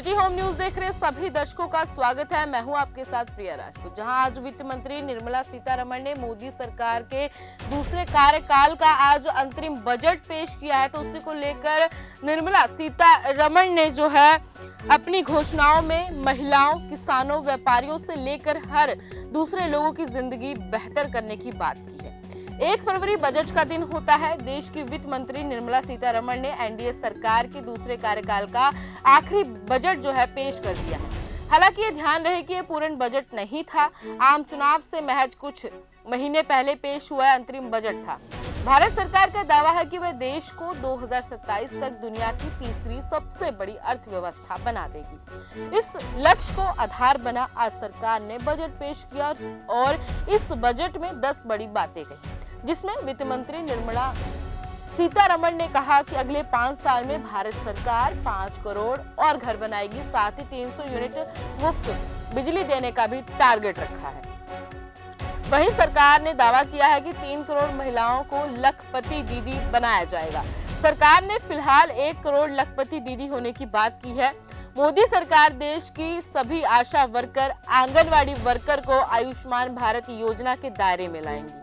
City home news देख रहे सभी दर्शकों का स्वागत है। मैं हूं आपके साथ प्रिया राजपूत। जहां आज वित्त मंत्री निर्मला सीतारमण ने मोदी सरकार के दूसरे कार्यकाल का आज अंतरिम बजट पेश किया है, तो उसी को लेकर निर्मला सीतारमण ने जो है अपनी घोषणाओं में महिलाओं, किसानों, व्यापारियों से लेकर हर दूसरे लोगों की जिंदगी बेहतर करने की बात की है। 1 फरवरी बजट का दिन होता है। देश की वित्त मंत्री निर्मला सीतारमण ने एनडीए सरकार के दूसरे कार्यकाल का आखिरी बजट जो है पेश कर दिया है। हालांकि ये ध्यान रहे कि ये पूर्ण बजट नहीं था, आम चुनाव से महज कुछ महीने पहले पेश हुआ अंतरिम बजट था। भारत सरकार का दावा है कि वह देश को 2027 तक दुनिया की तीसरी सबसे बड़ी अर्थव्यवस्था बना देगी। इस लक्ष्य को आधार बना आज सरकार ने बजट पेश किया और इस बजट में 10 बड़ी बातें कही, जिसमें वित्त मंत्री निर्मला सीतारमण ने कहा कि अगले 5 साल में भारत सरकार 5 करोड़ और घर बनाएगी, साथ ही 300 यूनिट मुफ्त बिजली देने का भी टारगेट रखा है। वहीं सरकार ने दावा किया है कि 3 करोड़ महिलाओं को लखपति दीदी बनाया जाएगा। सरकार ने फिलहाल 1 करोड़ लखपति दीदी होने की बात की है। मोदी सरकार देश की सभी आशा वर्कर, आंगनवाड़ी वर्कर को आयुष्मान भारत योजना के दायरे में लाएंगी।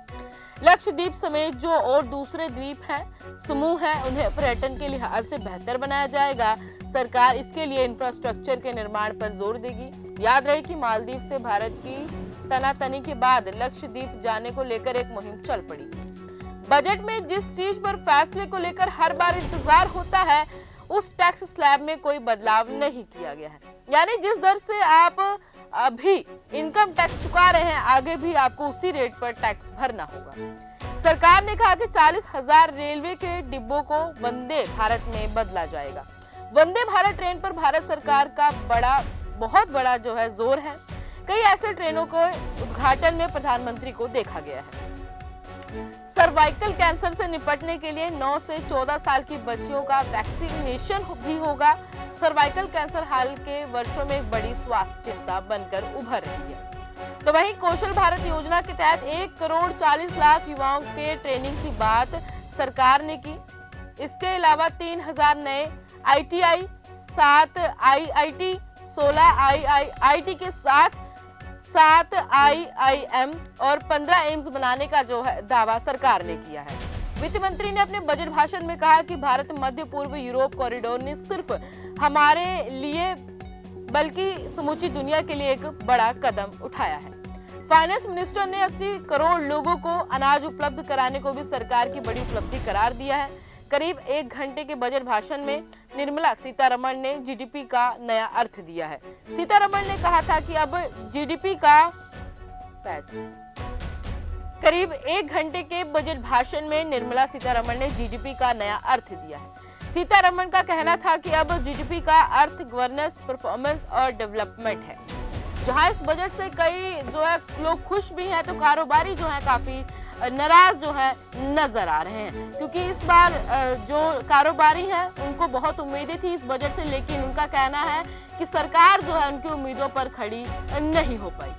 लक्षद्वीप समेत जो और दूसरे द्वीप हैं, समूह हैं, उन्हें पर्यटन के लिहाज से बेहतर बनाया जाएगा। सरकार इसके लिए इंफ्रास्ट्रक्चर के निर्माण पर जोर देगी। याद रहे कि मालदीव से भारत की तनातनी के बाद लक्षद्वीप जाने को लेकर एक मुहिम चल पड़ी। बजट में जिस चीज पर फैसले को लेकर हर बार इंतजार होता है, उस टैक्स स्लैब में कोई बदलाव नहीं किया गया है। यानी जिस दर से आप अभी इनकम टैक्स चुका रहे हैं, आगे भी आपको उसी रेट पर टैक्स भरना होगा। सरकार ने कहा कि 40,000 रेलवे के डिब्बों को वंदे भारत में बदला जाएगा। वंदे भारत ट्रेन पर भारत सरकार का बहुत बड़ा जो है जोर है। कई ऐसे ट्रेनों को उद्घाटन में प्रधानमंत्री को देखा गया है। सर्वाइकल कैंसर से निपटने के लिए 9 से 14 साल की बच्चियों का वैक्सीनेशन भी होगा। सर्वाइकल कैंसर हाल के वर्षों में एक बड़ी स्वास्थ्य चिंता बनकर उभर रही है। तो वहीं कौशल भारत योजना के तहत 1 करोड़ 40 लाख युवाओं के ट्रेनिंग की बात सरकार ने की। इसके अलावा 3,000 नए ITI, 7 IIT, 16 IIIT के साथ 7 IIM और 15 एम्स बनाने का जो है दावा सरकार ने किया है। वित्त मंत्री ने अपने बजट भाषण में कहा कि भारत मध्य पूर्व यूरोप कॉरिडोर ने सिर्फ हमारे लिए बल्कि समूची दुनिया के लिए एक बड़ा कदम उठाया है। फाइनेंस मिनिस्टर ने 80 करोड़ लोगों को अनाज उपलब्ध कराने को भी सरकार की बड़ी उपलब्धि करार दिया है। करीब 1 घंटे के बजट भाषण में निर्मला सीतारमण ने जीडीपी का नया अर्थ दिया है। सीतारमण ने कहा था कि अब जीडीपी का करीब 1 घंटे के बजट भाषण में निर्मला सीतारमण ने जीडीपी का नया अर्थ दिया है। सीतारमण का कहना था कि अब जीडीपी का अर्थ गवर्नेंस, परफॉर्मेंस और डेवलपमेंट है। जहां इस बजट से कई जो है लोग खुश भी हैं, तो कारोबारी जो है काफी नाराज जो है नजर आ रहे हैं, क्योंकि इस बार जो कारोबारी हैं उनको बहुत उम्मीदें थी इस बजट से, लेकिन उनका कहना है कि सरकार जो है उनकी उम्मीदों पर खड़ी नहीं हो पाई।